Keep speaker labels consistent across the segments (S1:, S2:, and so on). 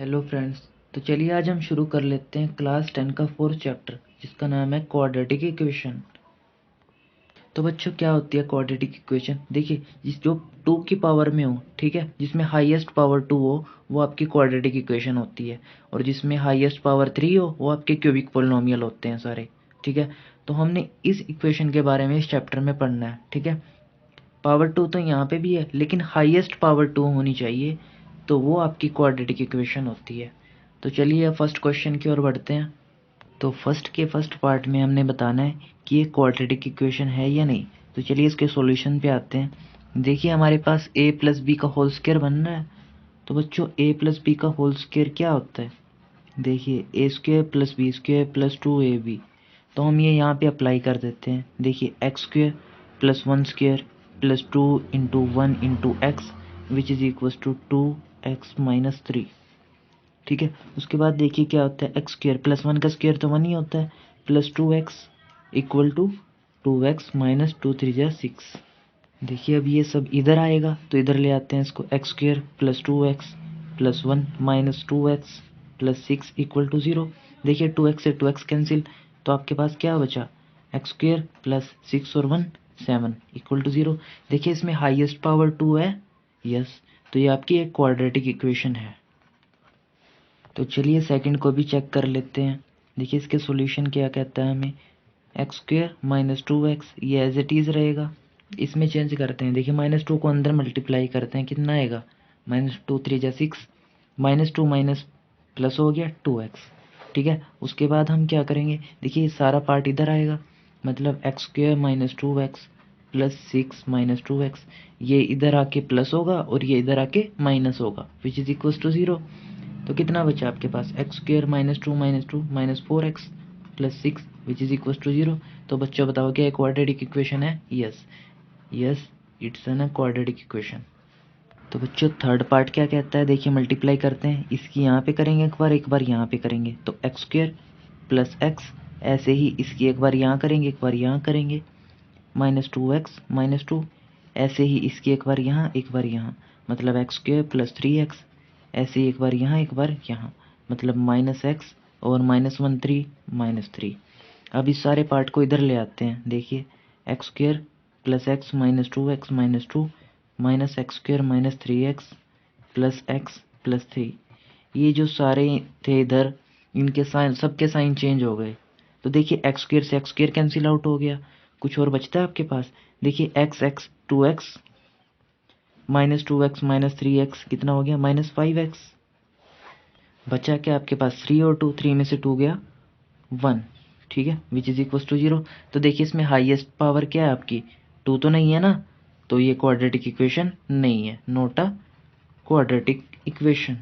S1: Hello friends. तो चलिए आज हम शुरू कर लेते हैं क्लास 10 का 4th चैप्टर जिसका नाम है क्वाड्रेटिक इक्वेशन। तो बच्चों क्या होती है क्वाड्रेटिक इक्वेशन? देखिए जिस जो 2 की पावर में हो, ठीक है, जिसमें हाईएस्ट पावर 2 हो वो आपकी क्वाड्रेटिक इक्वेशन होती है, और जिसमें हाईएस्ट पावर 3 हो वो आपके क्यूबिक पोलिनोमियल होते हैं सारे। ठीक है, तो हमने इस इक्वेशन के बारे में इस चैप्टर में पढ़ना है। ठीक है, पावर 2 तो यहाँ पे भी है लेकिन हाईएस्ट पावर 2 होनी चाहिए, तो वो आपकी क्वाड्रेटिक इक्वेशन होती है। तो चलिए फर्स्ट क्वेश्चन की ओर बढ़ते हैं। तो फर्स्ट पार्ट में हमने बताना है कि ये क्वाड्रेटिक इक्वेशन है या नहीं। तो चलिए इसके सॉल्यूशन पे आते हैं। देखिए हमारे पास a प्लस बी का होल स्क्वायर बन रहा है। तो बच्चों a प्लस बी का होल स्क्वायर क्या होता है? देखिए a square plus b square plus 2ab। तो हम ये यहाँ पे अप्लाई कर देते हैं। देखिए X square plus 1 square plus 2 into 1 into X which is equal to 2x minus 3। ठीक है, उसके बाद देखिए क्या होता है, एक्स स्क्वायर प्लस 1 का स्क्वायर तो 1 ही होता है, plus 2x equal to 2x minus 2 3 जा 6। देखिए अब ये सब इधर आएगा तो इधर ले आते हैं इसको, X square plus 2x plus 1 minus 2x plus 6 equal to 0। देखिए 2x से 2x कैंसिल, तो आपके पास क्या बचा, एक्स स्क्वायर प्लस 6 और 1 7 इक्वल टू 0। देखिए इसमें हाईएस्ट पावर 2 है, यस, तो ये आपकी एक क्वाड्रेटिक इक्वेशन है। तो चलिए सेकंड को भी चेक कर लेते हैं। देखिए इसके सॉल्यूशन क्या कहता है हमें, एक्स स्क्वायर माइनस 2x ये एज इट इज़ रहेगा, इसमें चेंज करते हैं। देखिए माइनस 2 को अंदर मल्टीप्लाई करते हैं, कितना आएगा, माइनस 2 3 जा 6, माइनस 2 माइनस प्लस हो गया 2x। ठीक है, उसके बाद हम क्या करेंगे, देखिए सारा पार्ट इधर आएगा, मतलब x square minus 2x plus 6 minus 2x, ये इधर आके प्लस होगा और ये इधर आके माइनस होगा विच इज इक्वल टू 0। तो कितना बचा आपके पास, x square minus 2 minus 4x plus 6 which is equal to 0। तो बच्चों बताओ क्या क्वाड्रेटिक इक्वेशन है? Yes, yes, it's an quadratic equation. तो बच्चों थर्ड पार्ट क्या कहता है, देखिए मल्टीप्लाई करते हैं, इसकी यहाँ पे करेंगे एक बार यहाँ पे करेंगे, तो एक्स स्क्वायर प्लस एक्स, ऐसे ही इसकी एक बार यहाँ करेंगे एक बार यहाँ करेंगे, माइनस 2x माइनस 2, ऐसे ही इसकी एक बार यहाँ, मतलब एक्स स्क्वायर प्लस 3x, ऐसे ही एक बार यहाँ, मतलब माइनस एक्स और माइनस 1 3 माइनस 3। अब इस सारे पार्ट को इधर ले आते हैं। देखिए X square plus x minus 2x minus 2 minus X square minus 3x plus x plus 3। ये जो सारे थे इधर, इनके साइन, सबके साइन चेंज हो गए। तो देखिए एक्स स्क्वायर से एक्स स्क्वायर कैंसिल आउट हो गया, कुछ और बचता है आपके पास। देखिए x x 2x minus 2x minus 3x कितना हो गया, माइनस 5x। बचा क्या आपके पास, 3 और 2, 3 में से 2 गया 1। ठीक है, विच इज इक्वल टू 0। तो देखिए इसमें हाईएस्ट पावर क्या है आपकी, 2 तो नहीं है ना, तो ये क्वाड्रेटिक इक्वेशन नहीं है, नॉट अ क्वाड्रेटिक इक्वेशन।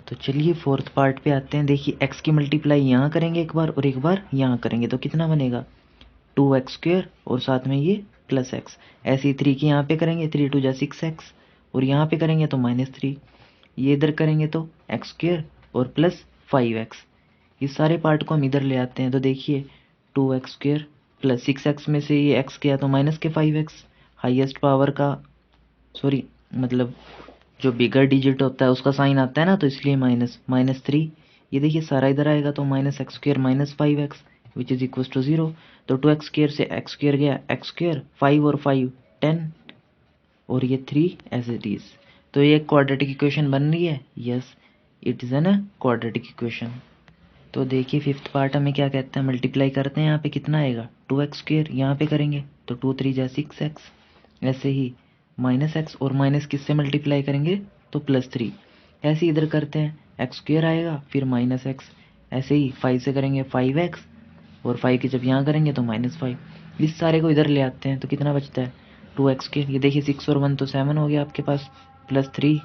S1: तो चलिए फोर्थ पार्ट पे आते हैं। देखिए एक्स की मल्टीप्लाई यहाँ करेंगे एक बार और एक बार यहाँ करेंगे, तो कितना बनेगा, 2x स्क्वायर और साथ में ये प्लस एक्स। ऐसे ही 3 की यहाँ पे करेंगे, 3 2 जा 6x, और यहाँ पे करेंगे तो माइनस 3, ये इधर करेंगे तो एक्स स्क्वायर और प्लस 5x। इस सारे पार्ट को हम इधर ले आते हैं, तो देखिए 2x स्क्वायर प्लस 6x में से ये x गया तो माइनस के 5x, हाईएस्ट पावर का, सॉरी, मतलब जो बिगर डिजिट होता है उसका साइन आता है ना, तो इसलिए माइनस माइनस 3। ये देखिए सारा इधर आएगा तो minus X square minus 5x which is equal to 0। तो 2x स्क्वायर से एक्स स्क्वायर गया एक्स स्क्वायर, 5 और 5 10, और ये 3 एज इट इज। तो ये क्वाड्रेटिक इक्वेशन बन रही है, yes, it is an quadratic equation. तो देखिए फिफ्थ पार्ट हमें क्या कहता है, मल्टीप्लाई करते हैं, यहाँ पे कितना आएगा, 2x स्क्वायर यहाँ पे करेंगे तो 2 3 जा 6x, ऐसे ही माइनस एक्स और माइनस किससे मल्टीप्लाई करेंगे तो प्लस 3, ऐसे ही इधर करते हैं, एक्स स्क्वायर आएगा फिर माइनस एक्स, ऐसे ही 5 से करेंगे 5x, और 5 की जब यहाँ करेंगे तो माइनस 5। इस सारे को इधर ले आते हैं तो कितना बचता है, 2x स्क्वायर, ये देखिए 6 और 1 तो 7 हो गया आपके पास, प्लस 3।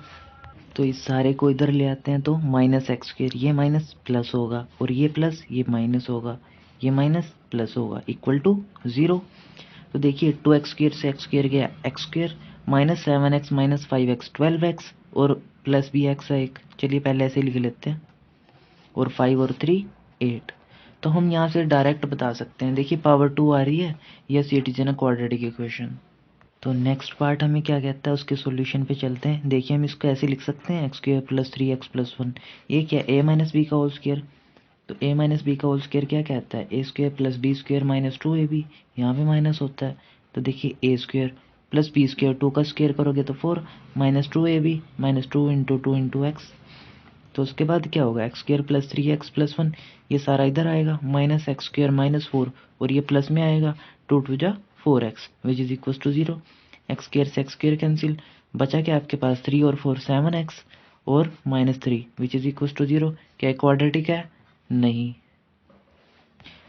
S1: तो इस सारे को इधर ले आते हैं तो माइनस एक्स स्क्वायर, ये माइनस प्लस होगा और ये प्लस ये माइनस होगा, ये माइनस प्लस होगा इक्वल टू 0। तो देखिए 2x स्क्वायर से एक्स स्क्वायर गया X square, minus 7x minus 5x 12x, और प्लस भी एक्स है एक, चलिए पहले ऐसे लिख लेते हैं, और 5 और 3 8। तो हम यहाँ से डायरेक्ट बता सकते हैं, देखिए पावर 2 आ रही है, yes it is an quadratic equation. तो नेक्स्ट पार्ट हमें क्या कहता है, उसके सॉल्यूशन पे चलते हैं। देखिए हम इसको ऐसे लिख सकते हैं, x square plus 3x plus 1, ये क्या a माइनस बी का होल स्क्वायर। तो a माइनस बी का होल स्क्वायर क्या कहता है, a square plus b square minus 2ab, यहाँ पे माइनस होता है। तो देखिए a square plus b square, 2 का स्क्वायर करोगे तो 4 माइनस 2ab माइनस 2 इंटू तो उसके बाद क्या होगा, x square plus 3x plus 1, ये सारा इधर आएगा, माइनस एक्स स्क्वायर माइनस 4 और ये प्लस में आएगा, 2 × 4x which is equal to 0। X square से एक्स स्क्वायर कैंसिल, बचा क्या आपके पास 3 और 4 7x और minus 3 which is equal to 0। क्या क्वाड्रेटिक है? नहीं।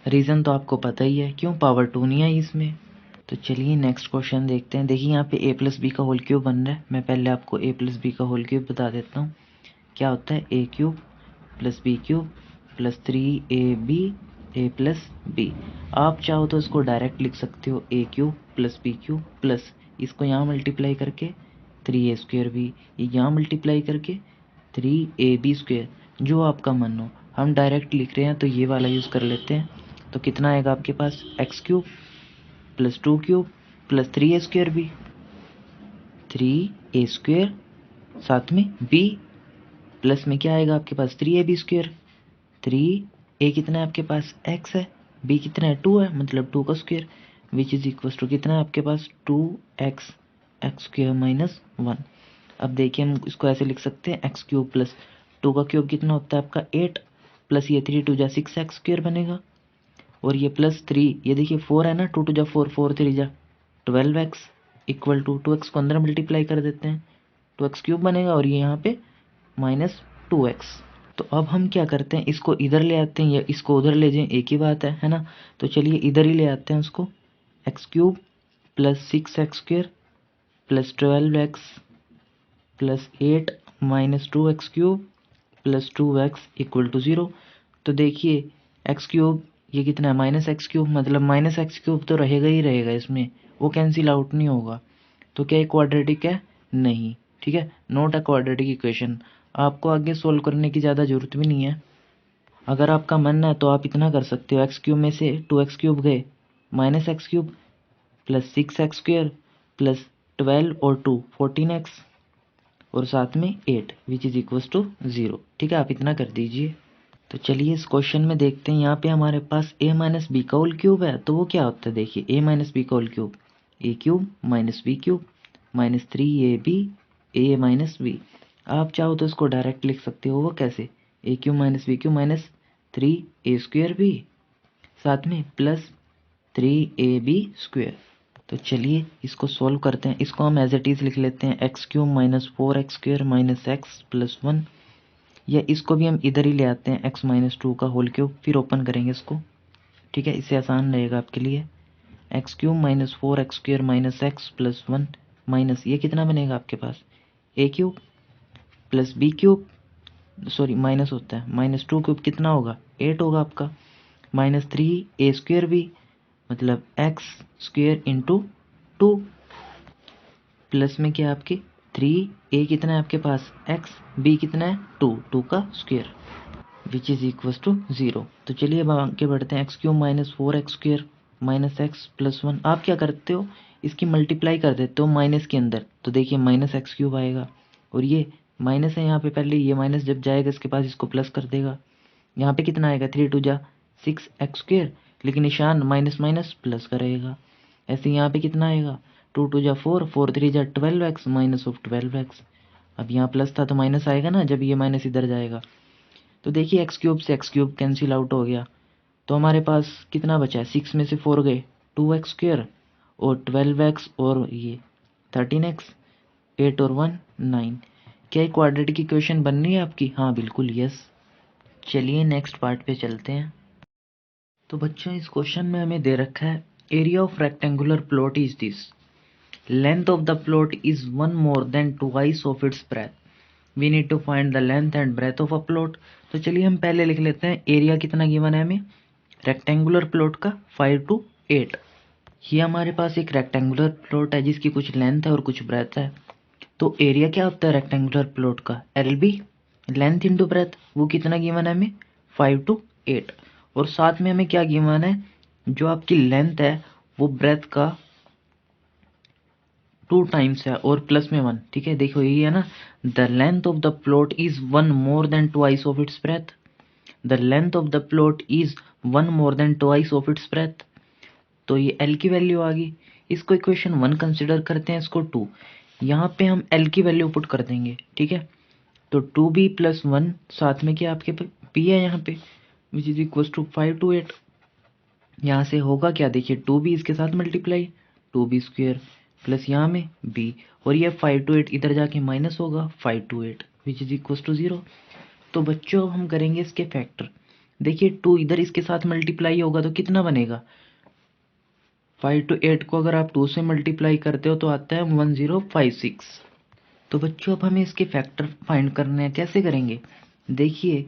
S1: रीज़न तो आपको पता ही है, क्यों, पावर 2 नहीं आई इसमें। तो चलिए नेक्स्ट क्वेश्चन देखते हैं। देखिए यहाँ पे a प्लस बी का होल क्यूब बन रहा है। मैं पहले आपको a प्लस बी का होल क्यूब बता देता हूँ। क्या होता है, a cube plus B cube plus 3ab a plus B. आप चाहो तो इसको डायरेक्ट लिख सकते हो, a cube plus B cube plus इसको यहाँ मल्टीप्लाई करके 3a स्क्वायर बी, यहाँ मल्टीप्लाई करके 3ab स्क्वायर, जो आपका मन हो। हम डायरेक्ट लिख रहे हैं तो ये वाला यूज़ कर लेते हैं। तो कितना आएगा आपके पास, x cube plus 2 cube plus 3a square b, 3a square साथ में b प्लस में क्या आएगा आपके पास 3ab स्क्वायर। 3a कितना है आपके पास, x है, b कितना है 2 है, मतलब 2 का square which is equal to कितना है आपके पास 2x एक्स स्क्वायर माइनस 1। अब देखिए हम इसको ऐसे लिख सकते हैं, एक्स क्यूब प्लस 2 का क्यूब कितना होता है आपका 8 प्लस ये 3 2 जा 6 एक्स स्क्वायर बनेगा और ये प्लस 3, ये देखिए 4 है ना, 2 2 जा 4 4 3 जा 12x इक्वल टू 2x को अंदर मल्टीप्लाई कर देते हैं, 2x क्यूब बनेगा और ये यहाँ पे माइनस 2x। तो अब हम क्या करते हैं, इसको इधर ले आते हैं या इसको उधर ले जाएं, एक ही बात है ना। तो चलिए इधर ही ले आते हैं उसको, x cube plus 6x square plus 12x plus 8 minus 2x cube plus 2x equal to 0। तो देखिए एक्स क्यूब ये कितना है, माइनस एक्स क्यूब, मतलब माइनस एक्स क्यूब तो रहेगा ही रहेगा इसमें, वो कैंसिल आउट नहीं होगा। तो क्या ये क्वाड्रेटिक है? नहीं। ठीक है, नॉट अ क्वाड्रेटिक इक्वेशन। आपको आगे सोल्व करने की ज़्यादा ज़रूरत भी नहीं है। अगर आपका मन है तो आप इतना कर सकते हो, एक्स क्यूब में से 2x क्यूब गए, minus x cube plus 6x square plus 12 और 2 14x और साथ में 8 विच इज इक्वल टू 0। ठीक है, आप इतना कर दीजिए। तो चलिए इस क्वेश्चन में देखते हैं, यहाँ पे हमारे पास a माइनस बी का होल क्यूब है। तो वो क्या होता है, देखिए a माइनस बी का whole cube, a cube minus B cube minus 3ab a minus B. आप चाहो तो इसको डायरेक्ट लिख सकते हो, वो कैसे, a cube minus B cube minus 3a square B साथ में प्लस 3ab स्क्वायर। तो चलिए इसको सॉल्व करते हैं। इसको हम एज इट इज़ लिख लेते हैं, x cube minus 4x square minus x plus 1, या इसको भी हम इधर ही ले आते हैं, x माइनस 2 का होल क्यूब, फिर ओपन करेंगे इसको। ठीक है, इससे आसान रहेगा आपके लिए। X cube minus 4x square minus x plus 1 minus ये कितना बनेगा आपके पास, a cube plus B cube, sorry minus होता है, माइनस 2 क्यूब कितना होगा 8 होगा आपका, माइनस 3a स्क्वायर भी मतलब एक्स स्क्वायर इंटू 2 प्लस में क्या आपके 3a कितना है आपके पास x, b कितना है 2 2 का square which is equal to 0। तो चलिए अब आगे बढ़ते हैं, x cube minus 4x square minus x plus 1। आप क्या करते हो, इसकी मल्टीप्लाई कर देते हो माइनस के अंदर, तो देखिए माइनस एक्स क्यूब आएगा और ये माइनस है यहाँ पे, पहले ये माइनस जब जाएगा इसके पास इसको प्लस कर देगा, यहाँ पे कितना आएगा 3 2 जा 6 एक्स स्क्वायर, लेकिन निशान माइनस माइनस प्लस का रहेगा। ऐसे यहाँ पे कितना आएगा 2 2 जा 4 4 3 जा 12x माइनस ऑफ 12x। अब यहाँ प्लस था तो माइनस आएगा ना जब ये माइनस इधर जाएगा। तो देखिए एक्स क्यूब से एक्स क्यूब कैंसिल आउट हो गया, तो हमारे पास कितना बचा है, 6 में से 4 गए 2x स्क्वायर और 12x और ये 13x 8 और 1 9। क्या एक क्वाड्रेटिक इक्वेशन बन रही है आपकी? हाँ बिल्कुल यस। चलिए नेक्स्ट पार्ट पे चलते हैं। तो बच्चों इस क्वेश्चन में हमें दे रखा है, area of rectangular plot is this, length of the plot is 1 more than twice of its breadth, we need to find the length and breadth of a plot. तो चलिए हम पहले लिख लेते हैं, एरिया कितना गिवन है हमें रेक्टेंगुलर प्लॉट का 5 to 8। ये हमारे पास एक रेक्टेंगुलर प्लॉट है जिसकी कुछ लेंथ है और कुछ ब्रेथ है। तो एरिया क्या होता है रेक्टेंगुलर प्लॉट का, LB, लेंथ इंटू ब्रेथ, वो कितना गिवन है हमें 5 to 8, और साथ में हमें क्या गिवन है, जो आपकी लेंथ है वो ब्रेथ का 2 टाइम्स है और प्लस में 1, ठीक है। देखो यही है ना, the length of the plot is 1 more than twice of its breath. The length of the plot is 1 more than twice of its breath. तो ये एल की वैल्यू आ गई। इसको इक्वेशन 1 कंसिडर करते हैं, इसको 2। यहाँ पे हम एल की वैल्यू पुट कर देंगे, ठीक है। तो 2b + 1 साथ में क्या आपके p है यहाँ पे, which is equal to 5 to 8। यहाँ से होगा क्या, देखिए 2b इसके साथ मल्टीप्लाई, 2b² प्लस यहाँ में b, और ये 5 to 8 इधर जाके माइनस होगा 5 to 8 which is equal to 0। तो बच्चों अब हम करेंगे इसके फैक्टर। देखिए 2 इधर इसके साथ मल्टीप्लाई होगा तो कितना बनेगा, 5 to 8 को अगर आप 2 से मल्टीप्लाई करते हो तो आता है 1056। तो बच्चों अब हमें इसके फैक्टर फाइंड करने हैं, कैसे करेंगे। देखिए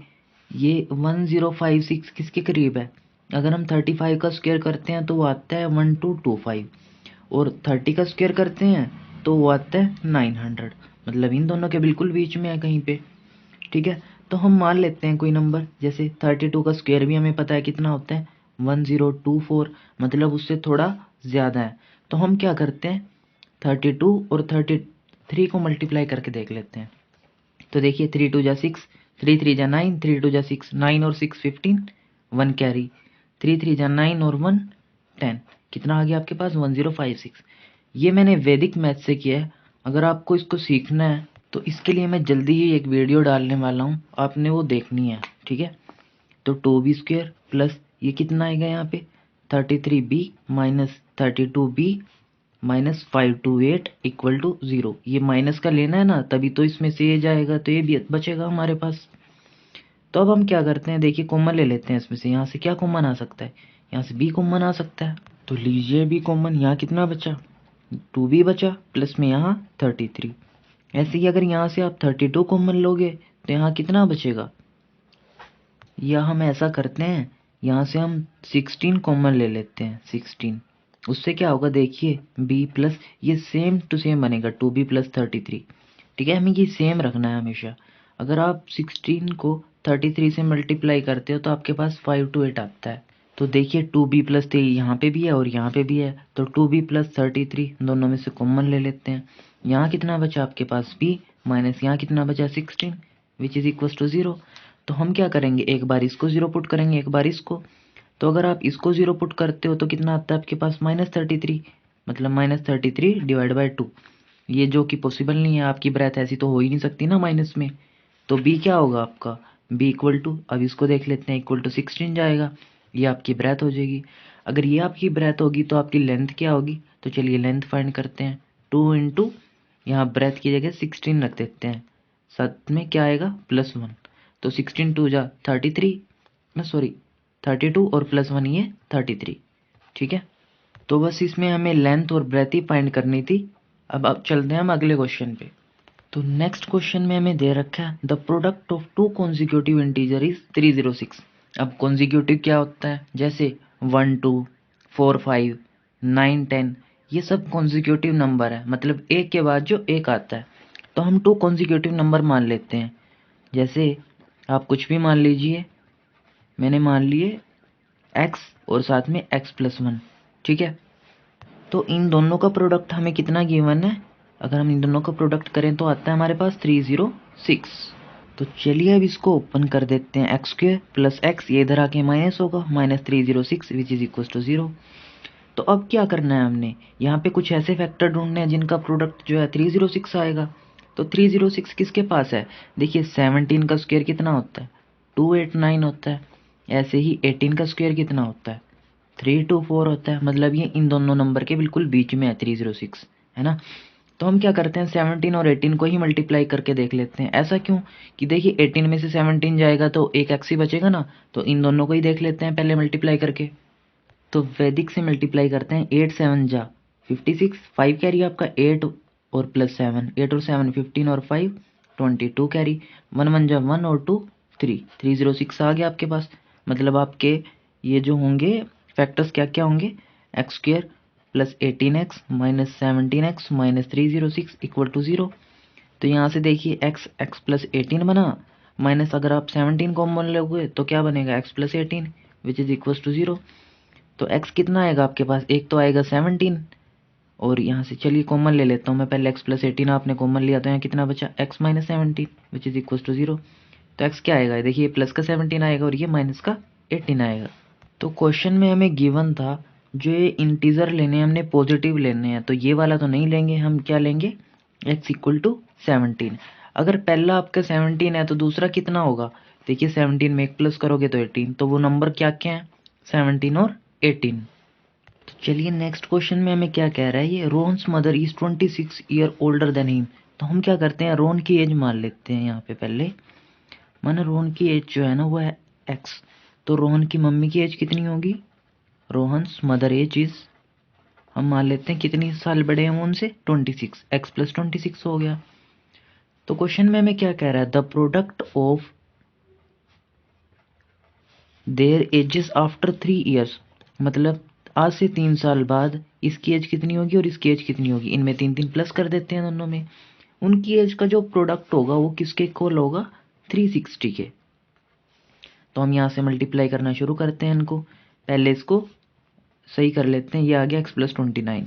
S1: ये 1056 किसके करीब है, अगर हम 35 का स्क्वायर करते हैं तो वो आता है 1225, और 30 का स्क्वायर करते हैं तो वो आता है 900, मतलब इन दोनों के बिल्कुल बीच में है कहीं पे, ठीक है। तो हम मान लेते हैं कोई नंबर, जैसे 32 का स्क्वायर भी हमें पता है कितना होता है 1024, मतलब उससे थोड़ा ज़्यादा है। तो हम क्या करते हैं 32 और 33 को मल्टीप्लाई करके देख लेते हैं। तो देखिए 3 2 जा 6, 3 3 जा 9, 3 2 जा 6, 9 और 6 15, 1 कैरी, 3 3 जा 9 और 1 10, कितना आ गया आपके पास 1056। ये मैंने वैदिक मैथ से किया है। अगर आपको इसको सीखना है तो इसके लिए मैं जल्दी ही एक वीडियो डालने वाला हूँ, आपने वो देखनी है, ठीक है। तो 2b² प्लस ये कितना आएगा यहाँ पे 33b minus 32b minus 528 equal to 0। ये माइनस का लेना है ना, तभी तो इसमें से ये जाएगा, तो ये भी बचेगा हमारे पास। तो अब हम क्या करते हैं, देखिए कॉमन ले लेते हैं इसमें से। यहाँ से क्या कॉमन आ सकता है, यहाँ से b कॉमन आ सकता है, तो लीजिए b कॉमन। यहाँ कितना बचा 2b बचा, प्लस में यहाँ 33। ऐसे ही अगर यहाँ से आप 32 कॉमन लोगे तो यहाँ कितना बचेगा, या हम ऐसा करते हैं यहाँ से हम 16 कॉमन ले लेते हैं, 16। उससे क्या होगा, देखिए b प्लस ये सेम टू सेम बनेगा 2b + 33, ठीक है। हमें ये सेम रखना है हमेशा। अगर आप 16 को 33 से मल्टीप्लाई करते हो तो आपके पास 5 to 8 आता है। तो देखिए 2b + 3 यहाँ पे भी है और यहाँ पे भी है, तो 2b + 33 दोनों में से कॉमन ले लेते हैं। यहाँ कितना बचा आपके पास b, माइनस यहाँ कितना बचा 16 विच इज इक्वल टू 0। तो हम क्या करेंगे, एक बार इसको 0 पुट करेंगे, एक बार इसको। तो अगर आप इसको 0 पुट करते हो तो कितना आता है आपके पास -33, मतलब -33 डिवाइड बाई 2। ये जो कि पॉसिबल नहीं है, आपकी ब्रेथ ऐसी तो हो ही नहीं सकती ना माइनस में। तो b क्या होगा आपका, b इक्वल टू, अब इसको देख लेते हैं, इक्वल टू 16 जाएगा, ये आपकी ब्रेथ हो जाएगी। अगर ये आपकी ब्रेथ होगी तो आपकी लेंथ क्या होगी, तो चलिए लेंथ फाइंड करते हैं। 2 इंटू यहाँ ब्रेथ की जगह 16 रख देते हैं, साथ में क्या आएगा +1। तो 16 2 जा 33, ना सॉरी 32 और +1 ये 33, ठीक है। तो बस इसमें हमें लेंथ और ब्रेथ ही फाइंड करनी थी। अब चलते हैं हम अगले क्वेश्चन पे। तो नेक्स्ट क्वेश्चन में हमें दे रखा है the product of 2 consecutive integer is 306। अब कॉन्जिक्यूटिव क्या होता है, जैसे 1 2 4 5 9 10, ये सब कॉन्जिक्यूटिव नंबर है, मतलब एक के बाद जो एक आता है। तो हम 2 कॉन्जिक्यूटिव नंबर मान लेते हैं, जैसे आप कुछ भी मान लीजिए, मैंने मान लिए x और साथ में x + 1, ठीक है। तो इन दोनों का प्रोडक्ट हमें कितना गिवन है, अगर हम इन दोनों का प्रोडक्ट करें तो आता है हमारे पास 306। तो चलिए अब इसको ओपन कर देते हैं, x² + x, ये इधर आके माइनस होगा, -306 विच इज इक्वल टू 0। तो अब क्या करना है, हमने यहाँ पे कुछ ऐसे फैक्टर ढूंढने हैं जिनका प्रोडक्ट जो है 306 आएगा। तो 306 किसके पास है, देखिए 17 का स्क्वायर कितना होता है 289 होता है, ऐसे ही 18 का स्क्वायर कितना होता है 324 होता है, मतलब ये इन दोनों नंबर के बिल्कुल बीच में है 306, है ना। तो हम क्या करते हैं 17 और 18 को ही मल्टीप्लाई करके देख लेते हैं। ऐसा क्यों, कि देखिए 18 में से 17 जाएगा तो एक x ही बचेगा ना, तो इन दोनों को ही देख लेते हैं पहले मल्टीप्लाई करके। तो वैदिक से मल्टीप्लाई करते हैं, 8 7 जा 56, 5 कैरी आपका 8 और +7, 8 और 7 15 और 5 22 कैरी, 1 1 जा 1 और 2 3, 306 आ गया आपके पास। मतलब आपके ये जो होंगे फैक्टर्स क्या क्या होंगे, x² + 18x - 17x - 306 equal to 0। तो यहाँ से देखिए x + 18 बना, माइनस अगर आप 17 कॉमन लोगे तो क्या बनेगा x + 18 which is equal to 0। तो x कितना आएगा आपके पास, एक तो आएगा 17 और यहाँ से चलिए कॉमन ले लेता हूँ मैं पहले, x प्लस 18 आपने कॉमन लिया तो यहाँ कितना बचा, x minus 17 which is equal to 0। तो x क्या आएगा, देखिए प्लस का 17 आएगा और ये माइनस का 18 आएगा। तो क्वेश्चन में हमें गिवन था जो ये इंटीजर लेने हैं हमने पॉजिटिव लेने हैं, तो ये वाला तो नहीं लेंगे, हम क्या लेंगे, x इक्वल टू 17। अगर पहला आपका 17 है तो दूसरा कितना होगा, देखिए 17 में एक प्लस करोगे तो 18, तो वो नंबर क्या क्या है, 17 और 18। तो चलिए नेक्स्ट क्वेश्चन में हमें क्या कह रहा है, ये Rohan's mother is 26 year older than him. तो हम क्या करते हैं, रोहन की एज मान लेते हैं यहाँ पे पहले, माना रोहन की एज जो है ना वो है x, तो रोहन की मम्मी की एज कितनी होगी, रोहन्स मदर एज इज, हम मान लेते हैं कितनी साल बड़े हैं उनसे, 26, x प्लस 26 हो गया। तो क्वेश्चन में हमें क्या कह रहा है, the product of their edges after 3 years, मतलब आज से 3 साल बाद इसकी एज कितनी होगी और इसकी एज कितनी होगी, इनमें 3 3 प्लस कर देते हैं दोनों में, उनकी एज का जो प्रोडक्ट होगा वो किसके इक्वल होगा, 360 के। तो हम यहाँ से मल्टीप्लाई करना शुरू करते हैं इनको, पहले इसको सही कर लेते हैं, ये आ गया x plus 29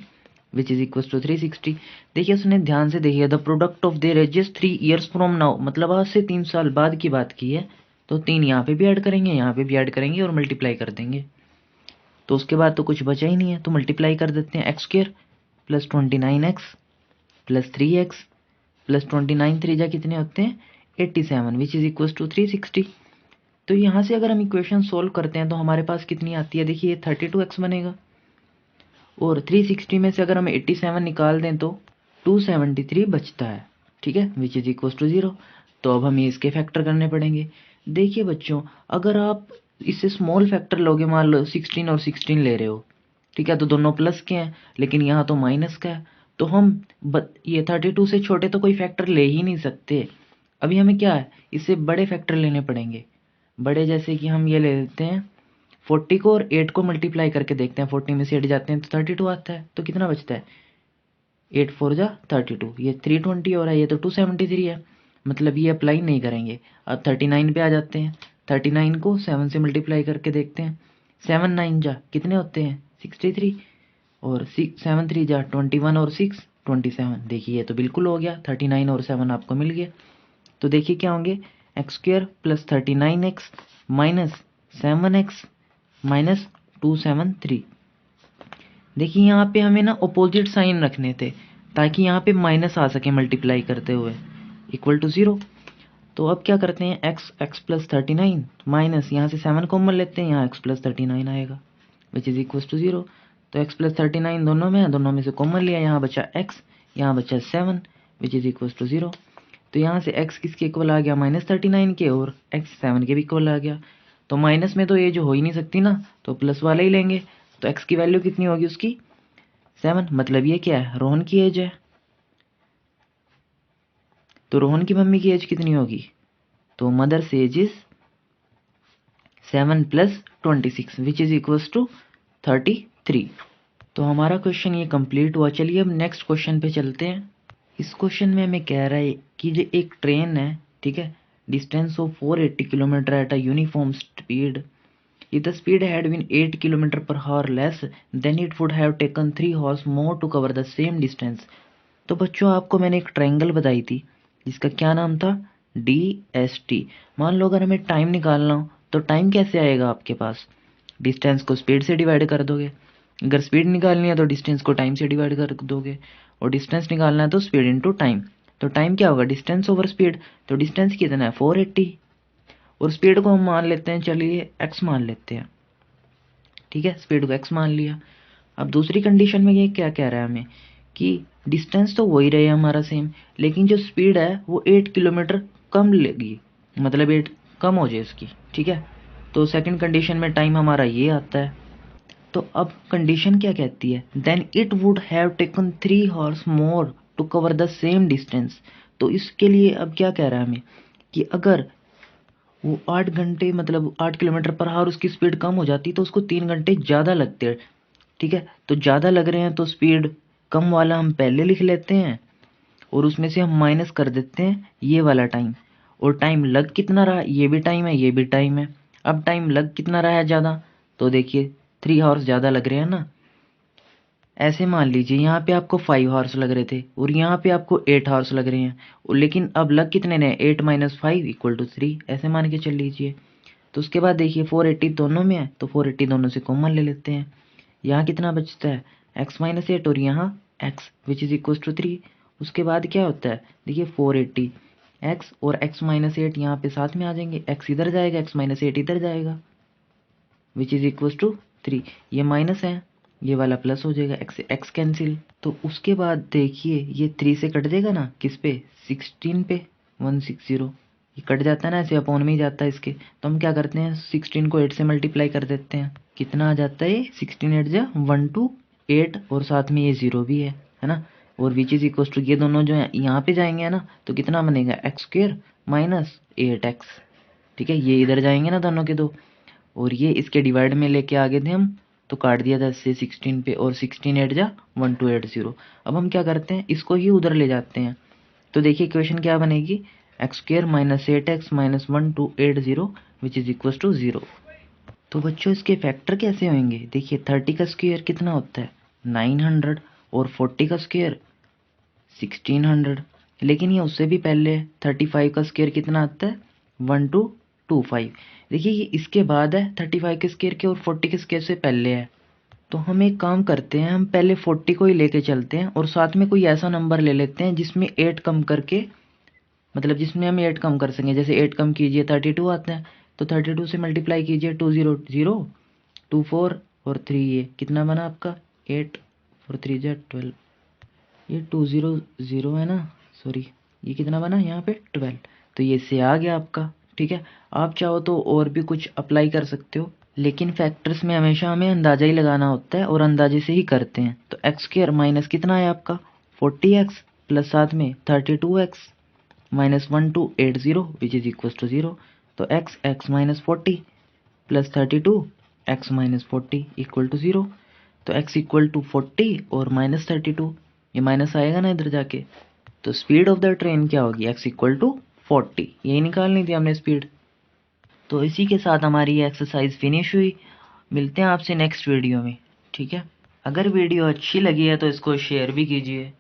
S1: which is equal to 360। देखिए उसने ध्यान से देखिए, the product of their ages 3 years from now, मतलब आज से 3 साल बाद की बात की है, तो 3 यहाँ पे भी ऐड करेंगे, यहाँ पे भी ऐड करेंगे और मल्टीप्लाई कर देंगे। तो उसके बाद तो कुछ बचा ही नहीं है, तो मल्टीप्लाई कर देते हैं, x square plus 29x plus 3x plus 29 3 जा कितने होते हैं 87 विच इज इक्वल टू 360। तो यहाँ से अगर हम इक्वेशन सोल्व करते हैं तो हमारे पास कितनी आती है, देखिए 32x बनेगा, और 360 में से अगर हम 87 निकाल दें तो 273 बचता है, ठीक है, विच इज इक्वल टू 0। तो अब हमें इसके फैक्टर करने पड़ेंगे। देखिए बच्चों, अगर आप इससे स्मॉल फैक्टर लोगे, मान लो 16 और 16 ले रहे हो, ठीक है, तो दोनों प्लस के हैं लेकिन यहाँ तो माइनस का है, तो हम ये 32 से छोटे तो कोई फैक्टर ले ही नहीं सकते। अभी हमें क्या है, इससे बड़े फैक्टर लेने पड़ेंगे, बड़े, जैसे कि हम ये ले लेते हैं 40 को और 8 को मल्टीप्लाई करके देखते हैं, 40 में से 8 जाते हैं तो 32 आता है, तो कितना बचता है 8 4 जा 32, ये 320 हो रहा है, ये तो 273 है, मतलब ये अप्लाई नहीं करेंगे। अब 39 पे आ जाते हैं, 39 को 7 से मल्टीप्लाई करके देखते हैं, 7 9 जा कितने होते हैं 63, और 6 7 3 जा 21 और 6 27, देखिए ये तो बिल्कुल हो गया, 39 और 7 आपको मिल गया। तो देखिए क्या होंगे, x square plus 39x minus 7x minus 273। देखिए यहाँ पे हमें ना अपोजिट साइन रखने थे ताकि यहाँ पे माइनस आ सके मल्टीप्लाई करते हुए, इक्वल टू 0। तो अब क्या करते हैं, x प्लस 39 माइनस यहाँ से 7 कॉमन लेते हैं, यहाँ x प्लस 39 आएगा विच इज इक्वल टू 0। तो x प्लस 39 दोनों में है, दोनों में से कॉमन लिया, यहाँ बचा x, यहाँ बचा 7 विच इज इक्वल टू 0। तो यहाँ से x किसके इक्वल आ गया, -39 के, और x 7 के भी इक्वल आ गया। तो माइनस में तो ये जो हो ही नहीं सकती ना, तो प्लस वाला ही लेंगे। तो x की वैल्यू कितनी होगी उसकी 7, मतलब ये क्या है, रोहन की एज है। तो रोहन की मम्मी की एज कितनी होगी, तो mother's age is 7 plus 26 which is equals to 33। तो हमारा क्वेश्चन ये कंप्लीट हुआ। चलिए अब नेक्स्ट क्वेश्चन पे चलते हैं। इस क्वेश्चन में हमें कह रहा है कि जो एक ट्रेन है, ठीक है, distance of 480 kilometre at a uniform speed, if the speed had been 8 km per hour less then it would have taken 3 hours more to cover the same distance। तो बच्चों आपको मैंने एक ट्रायंगल बताई थी जिसका क्या नाम था, DST। मान लो अगर हमें टाइम निकालना हो तो टाइम कैसे आएगा आपके पास, डिस्टेंस को स्पीड से डिवाइड कर दोगे, अगर स्पीड निकालनी है तो डिस्टेंस को टाइम से डिवाइड कर दोगे, और डिस्टेंस निकालना है तो स्पीड इंटू टाइम। तो टाइम क्या होगा, डिस्टेंस ओवर स्पीड, तो डिस्टेंस कितना है 480, और स्पीड को हम मान लेते हैं, चलिए x मान लेते हैं, ठीक है, स्पीड को x मान लिया। अब दूसरी कंडीशन में ये क्या कह रहा है हमें कि डिस्टेंस तो वही रहे हमारा सेम, लेकिन जो स्पीड है वो 8 किलोमीटर कम लेगी, मतलब 8 कम हो जाए इसकी, ठीक है। तो सेकंड कंडीशन में टाइम हमारा ये आता है। तो अब कंडीशन क्या कहती है, then it would have taken 3 hours more to cover the same distance. तो इसके लिए अब क्या कह रहा है हमें कि अगर वो 8 घंटे, मतलब 8 किलोमीटर पर आवर उसकी स्पीड कम हो जाती तो उसको 3 घंटे ज़्यादा लगते हैं, ठीक है। तो ज़्यादा लग रहे हैं तो स्पीड कम वाला हम पहले लिख लेते हैं और उसमें से हम माइनस कर देते हैं ये वाला टाइम, और टाइम लग कितना रहा, ये भी टाइम है ये भी टाइम है। अब टाइम लग कितना रहा है ज़्यादा, तो देखिए 3 आवर्स ज़्यादा लग रहे हैं ना, ऐसे मान लीजिए यहाँ पे आपको 5 हॉर्स लग रहे थे और यहाँ पे आपको 8 हॉर्स लग रहे हैं, लेकिन अब लग कितने ने, 8 - 5 = 3, ऐसे मान के चल लीजिए। तो उसके बाद देखिए 480 दोनों में है, तो 480 दोनों से कॉमन ले लेते हैं। यहाँ कितना बचता है, x - 8 और यहाँ x which is equal to 3। उसके बाद क्या होता है, देखिए 480 x और x - 8 यहाँ पे साथ में आ जाएंगे, x इधर जाएगा, x - 8 इधर जाएगा, विच इज इक्वल टू 3। ये माइनस है, ये वाला प्लस हो जाएगा, x से x कैंसिल। तो उसके बाद देखिए ये 3 से कट जाएगा ना, किस पे, 16 पे, 160 ये कट जाता है ना, ऐसे अपॉन में ही जाता है इसके। तो हम क्या करते हैं, 16 को 8 से मल्टीप्लाई कर देते हैं। कितना आ जाता है, 16 8 जा 128 और साथ में ये 0 भी है ना। और विच इज इक्वल टू ये दोनों जो है यहाँ पे जाएंगे ना, तो कितना बनेगा, x² - 8x। ठीक है, ये इधर जाएंगे ना दोनों के दो, और ये इसके डिवाइड में लेके आ गए थे हम, तो काट दिया था इससे 16 पे, और 16 8 जा 1280। अब हम क्या करते हैं, इसको ही उधर ले जाते हैं। तो देखिए इक्वेशन क्या बनेगी, x² - 8x - 1280 which is equal to 0। तो बच्चों इसके फैक्टर कैसे होंगे, देखिए 30 का स्क्वायर कितना होता है, 900, और 40 का स्क्वायर 1600। लेकिन ये उससे भी पहले है, 35 का स्क्वायर कितना आता है, 1225। देखिए ये इसके बाद है, 35 के स्क्वायर के और 40 के स्क्वायर से पहले है। तो हम एक काम करते हैं, हम पहले 40 को ही लेके चलते हैं और साथ में कोई ऐसा नंबर ले लेते हैं जिसमें 8 कम करके, मतलब जिसमें हम 8 कम कर सकें। जैसे 8 कम कीजिए 32 आता है, तो 32 से मल्टीप्लाई कीजिए, 2 0 0, 2 4 और 3, ये कितना बना आपका, 8 और 3 जा 12, ये 200 है ना, सॉरी ये कितना बना यहाँ पे 12। तो ये से आ गया आपका। ठीक है, आप चाहो तो और भी कुछ अप्लाई कर सकते हो, लेकिन फैक्टर्स में हमेशा हमें अंदाजा ही लगाना होता है और अंदाजे से ही करते हैं। तो x² माइनस कितना है आपका 40x प्लस साथ में 32x minus 1280 which is equal to 0। तो x minus 40 plus 32 x minus 40 equal to 0। तो x इक्वल टू 40 और माइनस 32, ये माइनस आएगा ना इधर जाके। तो स्पीड ऑफ द ट्रेन क्या होगी, x इक्वल टू 40, यही निकालनी थी हमने स्पीड। तो इसी के साथ हमारी ये एक्सरसाइज फिनिश हुई। मिलते हैं आपसे नेक्स्ट वीडियो में। ठीक है, अगर वीडियो अच्छी लगी है तो इसको शेयर भी कीजिए।